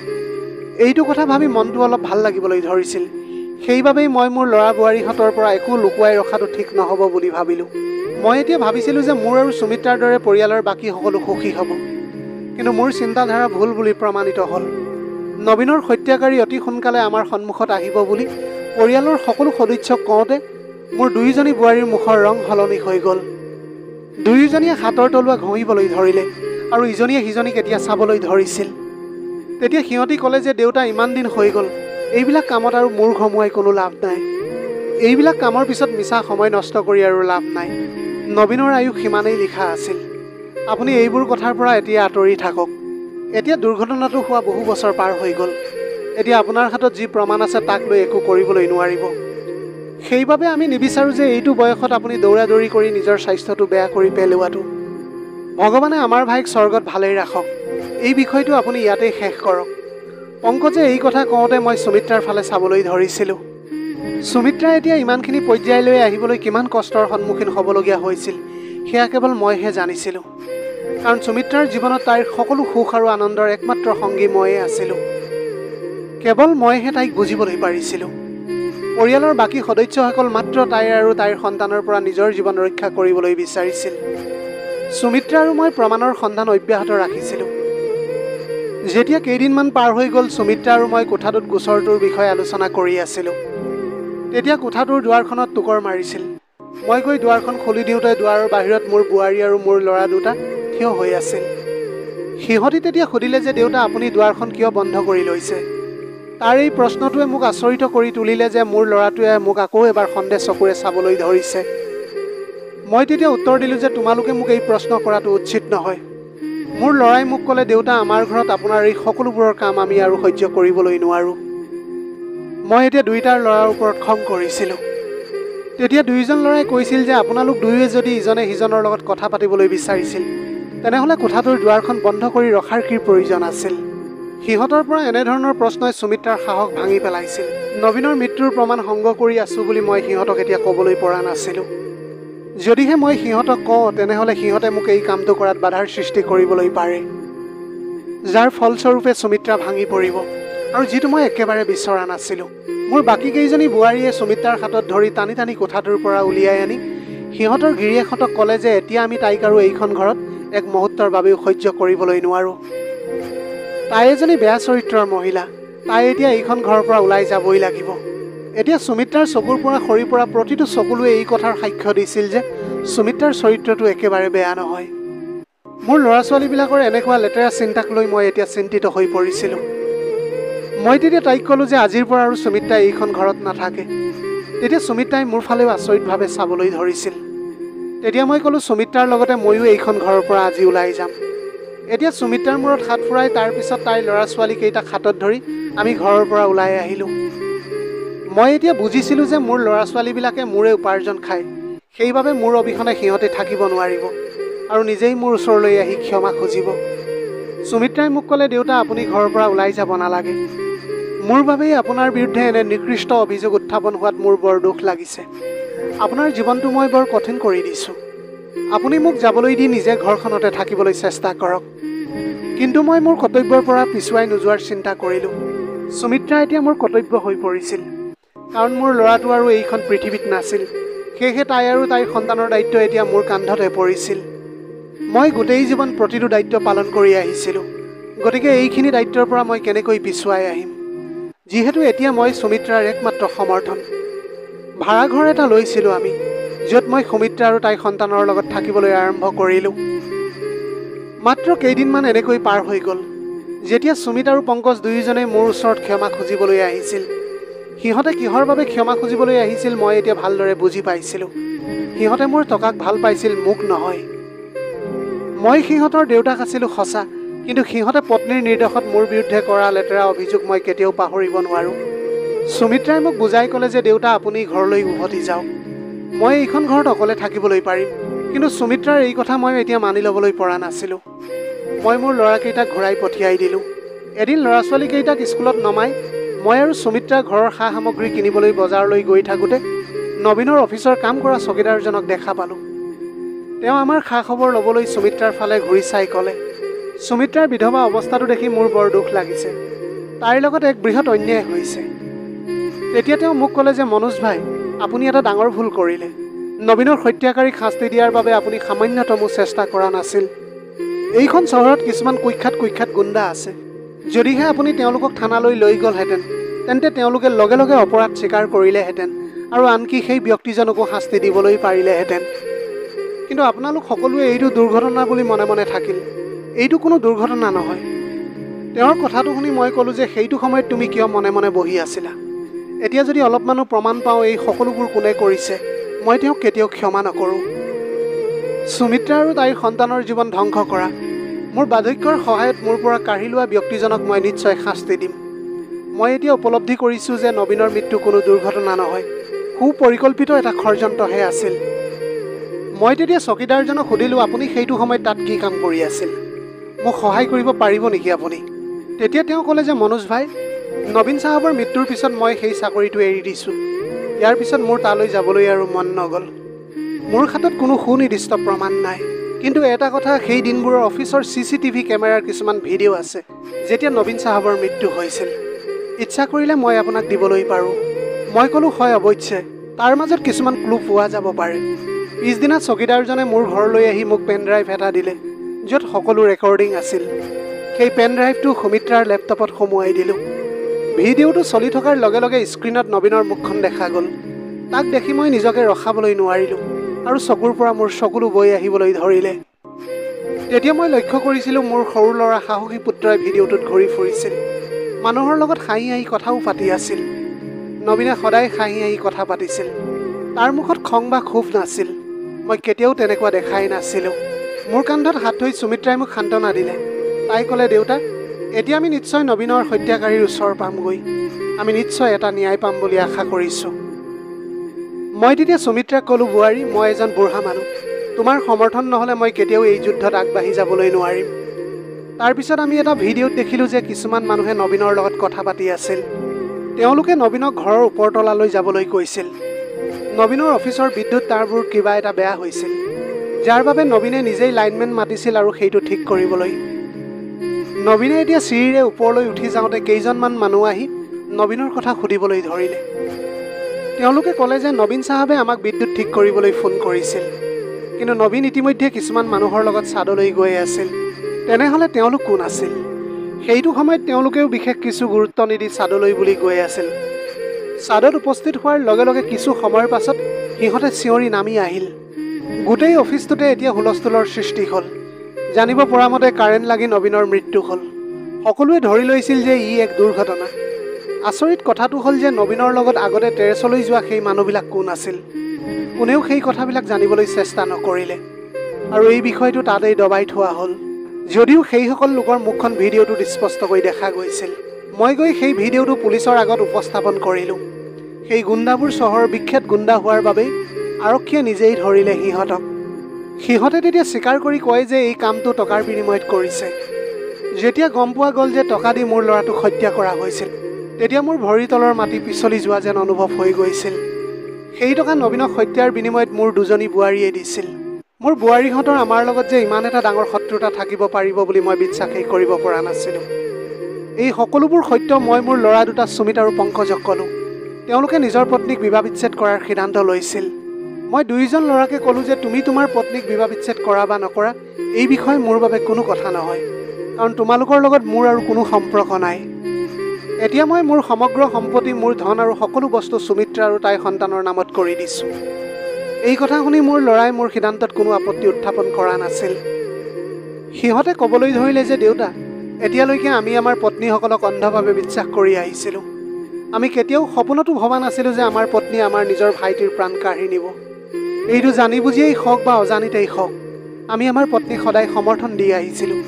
এইটো কথা ভাবি মনটো অলপ ভাল লাগিবলৈ ধৰিছিল। সেইবাবেই মই মোৰ ল'ৰা বোৱাৰীহঁতৰ পৰা একো লুকুৱাই ৰখাটো ঠিক নহ'ব বুলি ভাবিলোঁ। মই এতিয়া ভাবিছিলোঁ যে মোৰ আৰু সুমিত্ৰাৰ দৰে পৰিয়ালৰ বাকী সকলো সুখী হ'ব, কিন্তু মোৰ চিন্তাধাৰা ভুল বুলি প্ৰমাণিত হ'ল। নবীনৰ হত্যাকাৰী অতি সোনকালে আমাৰ সন্মুখত আহিব বুলি পৰিয়ালৰ সকলো সদস্যক কওঁতে মোৰ দুয়োজনী বোৱাৰীৰ মুখৰ ৰং সলনি হৈ গ'ল। দুয়োজনীয়ে হাতৰ তলুৱা ঘঁহিবলৈ ধৰিলে আৰু ইজনীয়ে সিজনীক এতিয়া চাবলৈ ধৰিছিল। তেতিয়া সিহঁতি ক'লে যে দেউতা, ইমান দিন হৈ গ'ল, এইবিলাক কামত আৰু মূৰ ঘমুৱাই কোনো লাভ নাই। এইবিলাক কামৰ পিছত মিছা সময় নষ্ট কৰি আৰু লাভ নাই। নবীনৰ আয়ুস সিমানেই লিখা আছিল। আপুনি এইবোৰ কথাৰ পৰা এতিয়া আঁতৰি থাকক। এতিয়া দুৰ্ঘটনাটো হোৱা বহু বছৰ পাৰ হৈ গ'ল। এতিয়া আপোনাৰ হাতত যি প্ৰমাণ আছে তাক লৈ একো কৰিবলৈ নোৱাৰিব। সেইবাবে আমি নিবিচাৰোঁ যে এইটো বয়সত আপুনি দৌৰা দৌৰি কৰি নিজৰ স্বাস্থ্যটো বেয়া কৰি পেলোৱাটো। ভগৱানে আমাৰ ভাইক স্বৰ্গত ভালেই ৰাখক। এই বিষয়টো আপুনি ইয়াতেই শেষ কৰক। পংকজে এই কথা কওঁতে মই সুমিত্ৰাৰ ফালে চাবলৈ ধৰিছিলোঁ। সুমিত্ৰা এতিয়া ইমানখিনি পৰ্যায়লৈ আহিবলৈ কিমান কষ্টৰ সন্মুখীন হ'বলগীয়া হৈছিল সেয়া কেৱল মইহে জানিছিলোঁ। কাৰণ সুমিত্ৰাৰ জীৱনত তাইৰ সকলো সুখ আৰু আনন্দৰ একমাত্ৰ সংগী ময়ে আছিলোঁ। কেৱল মইহে তাইক বুজিবলৈ পাৰিছিলোঁ। পৰিয়ালৰ বাকী সদস্যসকল মাত্ৰ তাইৰ আৰু তাইৰ সন্তানৰ পৰা নিজৰ জীৱন ৰক্ষা কৰিবলৈ বিচাৰিছিল। সুমিত্ৰা আৰু মই প্ৰমাণৰ সন্ধান অব্যাহত ৰাখিছিলোঁ। যেতিয়া কেইদিনমান পাৰ হৈ গ'ল, সুমিত্ৰা আৰু মই কোঠাটোত গোচৰটোৰ বিষয়ে আলোচনা কৰি আছিলোঁ। তেতিয়া কোঠাটোৰ দুৱাৰখনত টোকৰ মাৰিছিল। মই গৈ দুৱাৰখন খুলি দিওঁতে দুৱাৰৰ বাহিৰত মোৰ বোৱাৰী আৰু মোৰ ল'ৰা দুটা থিয় হৈ আছিল। সিহঁতি তেতিয়া সুধিলে যে দেউতা, আপুনি দুৱাৰখন কিয় বন্ধ কৰি লৈছে? তাৰ এই প্ৰশ্নটোৱে মোক আচৰিত কৰি তুলিলে যে মোৰ ল'ৰাটোৱে মোক আকৌ এবাৰ সন্দেহ চকুৰে চাবলৈ ধৰিছে। মই তেতিয়া উত্তৰ দিলোঁ যে তোমালোকে মোক এই প্ৰশ্ন কৰাটো উচিত নহয়। মোৰ ল'ৰাই মোক ক'লে, দেউতা, আমাৰ ঘৰত আপোনাৰ এই সকলোবোৰৰ কাম আমি আৰু সহ্য কৰিবলৈ নোৱাৰোঁ। মই এতিয়া দুয়োটাৰ ল'ৰাৰ ওপৰত খং কৰিছিলোঁ। তেতিয়া দুয়োজন ল'ৰাই কৈছিল যে আপোনালোক দুয়োৱে যদি ইজনে সিজনৰ লগত কথা পাতিবলৈ বিচাৰিছিল, তেনেহ'লে কোঠাটোৰ দুৱাৰখন বন্ধ কৰি ৰখাৰ কি প্ৰয়োজন আছিল? সিহঁতৰ পৰা এনেধৰণৰ প্ৰশ্নই সুমিত্ৰাৰ সাহস ভাঙি পেলাইছিল। নবীনৰ মৃত্যুৰ প্ৰমাণ সংগ্ৰহ কৰি আছোঁ বুলি মই সিহঁতক এতিয়া ক'বলৈ পৰা নাছিলোঁ। যদিহে মই সিহঁতক কওঁ, তেনেহ'লে সিহঁতে মোক এই কামটো কৰাত বাধাৰ সৃষ্টি কৰিবলৈ পাৰে, যাৰ ফলস্বৰূপে সুমিত্ৰা ভাঙি পৰিব, আৰু যিটো মই একেবাৰে বিচৰা নাছিলোঁ। মোৰ বাকী কেইজনী বোৱাৰীয়ে সুমিত্ৰাৰ হাতত ধৰি টানি টানি কোঠাটোৰ পৰা উলিয়াই আনি সিহঁতৰ গিৰিয়েকহঁতক ক'লে যে এতিয়া আমি তাইক আৰু এইখন ঘৰত এক মুহূৰ্তৰ বাবেও সহ্য কৰিবলৈ নোৱাৰোঁ। তাই এজনী বেয়া চৰিত্ৰৰ মহিলা। তাই এতিয়া এইখন ঘৰৰ পৰা ওলাই যাবই লাগিব। এতিয়া সুমিত্ৰাৰ চকুৰ পৰা সৰি পৰা প্ৰতিটো চকুলোৱে এই কথাৰ সাক্ষ্য দিছিল যে সুমিত্ৰাৰ চৰিত্ৰটো একেবাৰে বেয়া নহয়। মোৰ ল'ৰা ছোৱালীবিলাকৰ এনেকুৱা লেতেৰা চিন্তাক লৈ মই এতিয়া চিন্তিত হৈ পৰিছিলোঁ। মই তেতিয়া তাইক ক'লোঁ যে আজিৰ পৰা আৰু সুমিত্ৰাই এইখন ঘৰত নাথাকে। তেতিয়া সুমিত্ৰাই মোৰ ফালেও আচৰিতভাৱে চাবলৈ ধৰিছিল। তেতিয়া মই ক'লোঁ, সুমিত্ৰাৰ লগতে ময়ো এইখন ঘৰৰ পৰা আজি ওলাই যাম। এতিয়া সুমিত্ৰাৰ মূৰত হাত ফুৰাই তাৰপিছত তাইৰ ল'ৰা ছোৱালীকেইটাক হাতত ধৰি আমি ঘৰৰ পৰা ওলাই আহিলোঁ। মই এতিয়া বুজিছিলোঁ যে মোৰ ল'ৰা ছোৱালীবিলাকে মোৰে উপাৰ্জন খায়। সেইবাবে মোৰ অবিহনে সিহঁতে থাকিব নোৱাৰিব আৰু নিজেই মোৰ ওচৰলৈ আহি ক্ষমা খুজিব। সুমিত্ৰাই মোক ক'লে, দেউতা, আপুনি ঘৰৰ পৰা ওলাই যাব নালাগে। মোৰ বাবেই আপোনাৰ বিৰুদ্ধে এনে নিকৃষ্ট অভিযোগ উত্থাপন হোৱাত মোৰ বৰ দুখ লাগিছে। আপোনাৰ জীৱনটো মই বৰ কঠিন কৰি দিছোঁ। আপুনি মোক যাবলৈ দি নিজে ঘৰখনতে থাকিবলৈ চেষ্টা কৰক। কিন্তু মই মোৰ কৰ্তব্যৰ পৰা পিছুৱাই নোযোৱাৰ চিন্তা কৰিলোঁ। সুমিত্ৰা এতিয়া মোৰ কৰ্তব্য হৈ পৰিছিল, কাৰণ মোৰ ল'ৰাটো আৰু এইখন পৃথিৱীত নাছিল। সেয়েহে তাই আৰু তাইৰ সন্তানৰ দায়িত্ব এতিয়া মোৰ কান্ধতে পৰিছিল। মই গোটেই জীৱন প্ৰতিটো দায়িত্ব পালন কৰি আহিছিলোঁ। গতিকে এইখিনি দায়িত্বৰ পৰা মই কেনেকৈ পিছুৱাই আহিম, যিহেতু এতিয়া মই সুমিত্ৰাৰ একমাত্ৰ সমৰ্থন। ভাড়াঘৰ এটা লৈছিলোঁ আমি, য'ত মই সুমিত্ৰা আৰু তাইৰ সন্তানৰ লগত থাকিবলৈ আৰম্ভ কৰিলোঁ। মাত্ৰ কেইদিনমান এনেকৈ পাৰ হৈ গ'ল। যেতিয়া সুমিত আৰু পংকজ দুয়োজনে মোৰ ওচৰত ক্ষমা খুজিবলৈ আহিছিল, সিহঁতে কিহৰ বাবে ক্ষমা খুজিবলৈ আহিছিল মই এতিয়া ভালদৰে বুজি পাইছিলোঁ। সিহঁতে মোৰ টকাক ভাল পাইছিল, মোক নহয়। মই সিহঁতৰ দেউতাক আছিলোঁ সঁচা, কিন্তু সিহঁতে পত্নীৰ নিৰ্দেশত মোৰ বিৰুদ্ধে কৰা লেতেৰা অভিযোগ মই কেতিয়াও পাহৰিব নোৱাৰোঁ। সুমিত্ৰাই মোক বুজাই ক'লে যে দেউতা আপুনি ঘৰলৈ উভতি যাওক, মই এইখন ঘৰত অকলে থাকিবলৈ পাৰিম। কিন্তু সুমিত্ৰাৰ এই কথা মই এতিয়া মানি ল'বলৈ পৰা নাছিলোঁ। মই মোৰ ল'ৰাকেইটাক ঘূৰাই পঠিয়াই দিলোঁ। এদিন ল'ৰা ছোৱালীকেইটাক স্কুলত নমাই মই আৰু সুমিত্ৰা ঘৰৰ সা সামগ্ৰী কিনিবলৈ বজাৰলৈ গৈ থাকোঁতে নবীনৰ অফিচৰ কাম কৰা চকীদাৰজনক দেখা পালোঁ। তেওঁ আমাৰ খা খবৰ ল'বলৈ সুমিত্ৰাৰ ফালে ঘূৰি চাই ক'লে, সুমিত্ৰাৰ বিধৱা অৱস্থাটো দেখি মোৰ বৰ দুখ লাগিছে, তাইৰ লগত এক বৃহৎ অন্যায় হৈছে। তেতিয়া তেওঁ মোক ক'লে যে মনোজ ভাই, আপুনি এটা ডাঙৰ ভুল কৰিলে। নবীনৰ হত্যাকাৰীক শাস্তি দিয়াৰ বাবে আপুনি সামান্যতমো চেষ্টা কৰা নাছিল। এইখন চহৰত কিছুমান কুখ্যাত গুণ্ডা আছে। যদিহে আপুনি তেওঁলোকক থানালৈ লৈ গ'লহেঁতেন তেন্তে তেওঁলোকে লগে লগে অপৰাধ স্বীকাৰ কৰিলেহেঁতেন আৰু আনকি সেই ব্যক্তিজনকো শাস্তি দিবলৈ পাৰিলেহেঁতেন। কিন্তু আপোনালোক সকলোৱে এইটো দুৰ্ঘটনা বুলি মনে মনে থাকিল। এইটো কোনো দুৰ্ঘটনা নহয়। তেওঁৰ কথাটো শুনি মই ক'লোঁ যে সেইটো সময়ত তুমি কিয় মনে মনে বহি আছিলা? এতিয়া যদি অলপমানো প্ৰমাণ পাওঁ এই সকলোবোৰ কোনে কৰিছে, মই তেওঁক কেতিয়াও ক্ষমা নকৰোঁ। সুমিত্ৰা আৰু তাইৰ সন্তানৰ জীৱন ধ্বংস কৰা মোৰ বাৰ্ধক্যৰ সহায়ত মোৰ পৰা কাঢ়ি লোৱা ব্যক্তিজনক মই নিশ্চয় শাস্তি দিম। মই এতিয়া উপলব্ধি কৰিছোঁ যে নবীনৰ মৃত্যু কোনো দুৰ্ঘটনা নহয়, সুপৰিকল্পিত এটা ষড়যন্ত্ৰহে আছিল। মই তেতিয়া চকীদাৰজনক সুধিলোঁ, আপুনি সেইটো সময়ত তাত কি কাম কৰি আছিল? মোক সহায় কৰিব পাৰিব নেকি আপুনি? তেতিয়া তেওঁ ক'লে যে মনোজ ভাই, নবীন চাহাবৰ মৃত্যুৰ পিছত মই সেই চাকৰিটো এৰি দিছোঁ। ইয়াৰ পিছত মোৰ তালৈ যাবলৈ আৰু মন নগ'ল। মোৰ হাতত কোনো সুনিৰ্দিষ্ট প্ৰমাণ নাই, কিন্তু এটা কথা, সেই দিনবোৰৰ অফিচৰ CCTV কেমেৰাৰ কিছুমান ভিডিঅ' আছে যেতিয়া নবীন চাহাবৰ মৃত্যু হৈছিল। ইচ্ছা কৰিলে মই আপোনাক দিবলৈ পাৰোঁ। মই ক'লোঁ, হয় অৱশ্যে, তাৰ মাজত কিছুমান ক্লু পোৱা যাব পাৰে। পিছদিনা চকীদাৰজনে মোৰ ঘৰলৈ আহি মোক পেন ড্ৰাইভ এটা দিলে য'ত সকলো ৰেকৰ্ডিং আছিল। সেই পেন ড্ৰাইভটো সুমিত্ৰাৰ লেপটপত সোমোৱাই দিলোঁ। ভিডিঅ'টো চলি থকাৰ লগে লগে স্ক্ৰীণত নবীনৰ মুখখন দেখা গ'ল। তাক দেখি মই নিজকে ৰখাবলৈ নোৱাৰিলোঁ আৰু চকুৰ পৰা মোৰ চকুলো বৈ আহিবলৈ ধৰিলে। তেতিয়া মই লক্ষ্য কৰিছিলোঁ মোৰ সৰু ল'ৰা সাহসী পুত্ৰই ভিডিঅ'টোত ঘূৰি ফুৰিছিল, মানুহৰ লগত হাঁহি হাঁহি কথাও পাতি আছিল। নবীনে সদায় হাঁহি হাঁহি কথা পাতিছিল, তাৰ মুখত খং বা ক্ষোভ নাছিল। মই কেতিয়াও তেনেকুৱা দেখাই নাছিলোঁ। মোৰ কান্ধত হাত থৈ সুমিত্ৰাই মোক সান্তনা দিলে। তাই ক'লে, দেউতা, এতিয়া আমি নিশ্চয় নবীনৰ হত্যাকাৰীৰ ওচৰ পামগৈ। আমি নিশ্চয় এটা ন্যায় পাম বুলি আশা কৰিছোঁ। মই তেতিয়া সুমিত্ৰাক ক'লোঁ, বোৱাৰী, মই এজন বুঢ়া মানুহ, তোমাৰ সমৰ্থন নহ'লে মই কেতিয়াও এই যুদ্ধত আগবাঢ়ি যাবলৈ নোৱাৰিম। তাৰপিছত আমি এটা ভিডিঅ'ত দেখিলোঁ যে কিছুমান মানুহে নবীনৰ লগত কথা পাতি আছিল। তেওঁলোকে নবীনক ঘৰৰ ওপৰতলালৈ যাবলৈ কৈছিল। নবীনৰ অফিচৰ বিদ্যুৎ তাঁৰবোৰ কিবা এটা বেয়া হৈছিল, যাৰ বাবে নবীনে নিজেই লাইনমেন মাতিছিল আৰু সেইটো ঠিক কৰিবলৈ। নবীনে এতিয়া চিৰিৰে ওপৰলৈ উঠি যাওঁতে কেইজনমান মানুহ আহি নবীনৰ কথা সুধিবলৈ ধৰিলে। তেওঁলোকে ক'লে যে নবীন চাহাবে আমাক বিদ্যুৎ ঠিক কৰিবলৈ ফোন কৰিছিল, কিন্তু নবীন ইতিমধ্যে কিছুমান মানুহৰ লগত ছাদলৈ গৈ আছিল। তেনেহ'লে তেওঁলোক কোন আছিল? সেইটো সময়ত তেওঁলোকেও বিশেষ কিছু গুৰুত্ব নিদি ছাদলৈ বুলি গৈ আছিল। ছাদত উপস্থিত হোৱাৰ লগে লগে কিছু সময়ৰ পাছত সিহঁতে চিঞৰি নামি আহিল। গোটেই অফিচটোতে এতিয়া হুলস্থুলৰ সৃষ্টি হ'ল। জানিব পৰা মতে কাৰেণ্ট লাগি নবীনৰ মৃত্যু হ'ল। সকলোৱে ধৰি লৈছিল যে ই এক দুৰ্ঘটনা। আচৰিত কথাটো হ'ল যে নবীনৰ লগত আগতে টেৰেছলৈ যোৱা সেই মানুহবিলাক কোন আছিল? কোনেও সেই কথাবিলাক জানিবলৈ চেষ্টা নকৰিলে আৰু এই বিষয়টো তাতেই দবাই থোৱা হ'ল। যদিও সেইসকল লোকৰ মুখখন ভিডিঅ'টোত স্পষ্টকৈ দেখা গৈছিল। মই গৈ সেই ভিডিঅ'টো পুলিচৰ আগত উপস্থাপন কৰিলোঁ। সেই গুণ্ডাবোৰ চহৰৰ বিখ্যাত গুণ্ডা হোৱাৰ বাবেই আৰক্ষীয়ে নিজেই ধৰিলে সিহঁতক। সিহঁতে তেতিয়া স্বীকাৰ কৰি কয় যে এই কামটো টকাৰ বিনিময়ত কৰিছে। যেতিয়া গম পোৱা গ'ল যে টকা দি মোৰ ল'ৰাটোক হত্যা কৰা হৈছিল, তেতিয়া মোৰ ভৰিৰ তলৰ মাটি পিছলি যোৱা যেন অনুভৱ হৈ গৈছিল। সেই টকা নবীনক হত্যাৰ বিনিময়ত মোৰ দুজনী বোৱাৰীয়ে দিছিল। মোৰ বোৱাৰীহঁতৰ আমাৰ লগত যে ইমান এটা ডাঙৰ শত্ৰুতা থাকিব পাৰিব বুলি মই বিশ্বাসেই কৰিব পৰা নাছিলোঁ। এই সকলোবোৰ সত্য মই মোৰ ল'ৰা দুটা সুমিত আৰু পংকজক ক'লোঁ। তেওঁলোকে নিজৰ পত্নীক বিবাহ বিচ্ছেদ কৰাৰ সিদ্ধান্ত লৈছিল। মই দুয়োজন ল'ৰাকে ক'লোঁ যে তুমি তোমাৰ পত্নীক বিবাহ বিচ্ছেদ কৰা বা নকৰা এই বিষয়ে মোৰ বাবে কোনো কথা নহয়, কাৰণ তোমালোকৰ লগত মোৰ আৰু কোনো সম্পৰ্ক নাই। এতিয়া মই মোৰ সমগ্ৰ সম্পত্তি, মোৰ ধন আৰু সকলো বস্তু সুমিত্ৰা আৰু তাইৰ সন্তানৰ নামত কৰি দিছোঁ। এই কথা শুনি মোৰ ল'ৰাই মোৰ সিদ্ধান্তত কোনো আপত্তি উত্থাপন কৰা নাছিল। সিহঁতে ক'বলৈ ধৰিলে যে দেউতা, এতিয়ালৈকে আমি আমাৰ পত্নীসকলক অন্ধভাৱে বিশ্বাস কৰি আহিছিলোঁ, আমি কেতিয়াও সপোনতো ভবা নাছিলোঁ যে আমাৰ পত্নী আমাৰ নিজৰ ভাইটিৰ প্ৰাণ কাঢ়ি নিব। এইটো জানি বুজিয়েই হওক বা অজানিতেই হওক, আমি আমাৰ পত্নীক সদায় সমৰ্থন দি আহিছিলোঁ।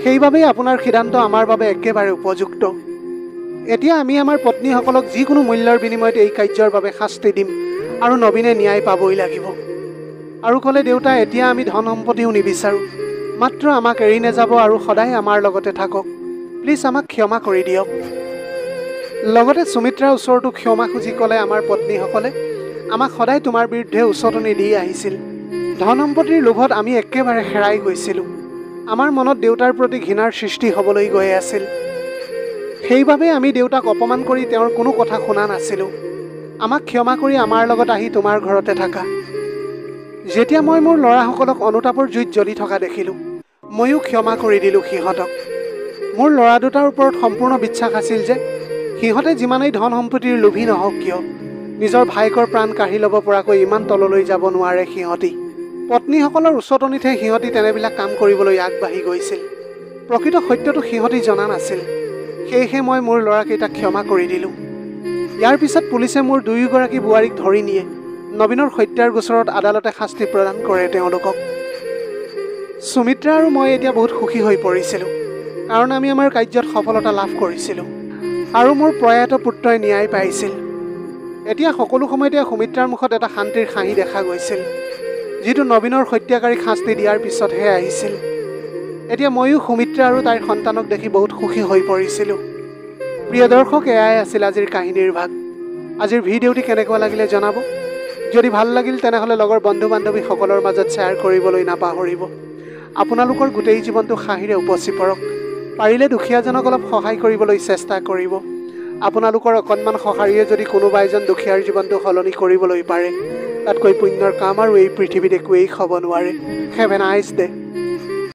সেইবাবেই আপোনাৰ সিদ্ধান্ত আমাৰ বাবে একেবাৰে উপযুক্ত। এতিয়া আমি আমাৰ পত্নীসকলক যিকোনো মূল্যৰ বিনিময়ত এই কাৰ্যৰ বাবে শাস্তি দিম আৰু নবীনে ন্যায় পাবই লাগিব। আৰু ক'লে, দেউতা, এতিয়া আমি ধন সম্পত্তিও নিবিচাৰোঁ, মাত্ৰ আমাক এৰি নাযাব আৰু সদায় আমাৰ লগতে থাকক। প্লিজ আমাক ক্ষমা কৰি দিয়ক। লগতে সুমিত্ৰাৰ ওচৰতো ক্ষমা খুজি ক'লে, আমাৰ পত্নীসকলে আমাক সদায় তোমাৰ বিৰুদ্ধে উচতনি দি আহিছিল। ধন সম্পত্তিৰ লোভত আমি একেবাৰে হেৰাই গৈছিলোঁ। আমাৰ মনত দেউতাৰ প্ৰতি ঘৃণাৰ সৃষ্টি হ'বলৈ গৈ আছিল। সেইবাবে আমি দেউতাক অপমান কৰি তেওঁৰ কোনো কথা শুনা নাছিলোঁ। আমাক ক্ষমা কৰি আমাৰ লগত আহি তোমাৰ ঘৰতে থাকা। যেতিয়া মই মোৰ ল'ৰাসকলক অনুতাপৰ জুইত জ্বলি থকা দেখিলোঁ, ময়ো ক্ষমা কৰি দিলোঁ সিহঁতক। মোৰ ল'ৰা দুটাৰ ওপৰত সম্পূৰ্ণ বিশ্বাস আছিল যে সিহঁতে যিমানেই ধন সম্পত্তিৰ লোভী নহওক কিয়, নিজৰ ভায়েকৰ প্ৰাণ কাঢ়ি ল'ব পৰাকৈ ইমান তললৈ যাব নোৱাৰে সিহঁতি। পত্নীসকলৰ উচতনিতহে সিহঁতি তেনেবিলাক কাম কৰিবলৈ আগবাঢ়ি গৈছিল। প্ৰকৃত সত্যটো সিহঁতি জনা নাছিল। সেয়েহে মই মোৰ ল'ৰাকেইটাক ক্ষমা কৰি দিলোঁ। ইয়াৰ পিছত পুলিচে মোৰ দুয়োগৰাকী বোৱাৰীক ধৰি নিয়ে। নবীনৰ হত্যাৰ গোচৰত আদালতে শাস্তি প্ৰদান কৰে তেওঁলোকক। সুমিত্ৰা আৰু মই এতিয়া বহুত সুখী হৈ পৰিছিলোঁ, কাৰণ আমি আমাৰ কাৰ্যত সফলতা লাভ কৰিছিলোঁ আৰু মোৰ প্ৰয়াত পুত্ৰই ন্যায় পাইছিল। এতিয়া সকলো সময়তে সুমিত্ৰাৰ মুখত এটা শান্তিৰ হাঁহি দেখা গৈছিল, যিটো নবীনৰ হত্যাকাৰীক শাস্তি দিয়াৰ পিছতহে আহিছিল। এতিয়া ময়ো সুমিত্ৰা আৰু তাইৰ সন্তানক দেখি বহুত সুখী হৈ পৰিছিলোঁ। প্ৰিয় দৰ্শক, এয়াই আছিল আজিৰ কাহিনীৰ ভাগ। আজিৰ ভিডিঅ'টি কেনেকুৱা লাগিলে জনাব। যদি ভাল লাগিল তেনেহ'লে লগৰ বন্ধু বান্ধৱীসকলৰ মাজত শ্বেয়াৰ কৰিবলৈ নাপাহৰিব। আপোনালোকৰ গোটেই জীৱনটো হাঁহিৰে উপচি পৰক। পাৰিলে দুখীয়াজনক অলপ সহায় কৰিবলৈ চেষ্টা কৰিব। আপোনালোকৰ অকণমান সঁহাৰিয়ে যদি কোনোবা এজন দুখীয়াৰ জীৱনটো সলনি কৰিবলৈ পাৰে, তাতকৈ পুণ্যৰ কাম আৰু এই পৃথিৱীত একোৱেই হ'ব নোৱাৰে। Have a nice day.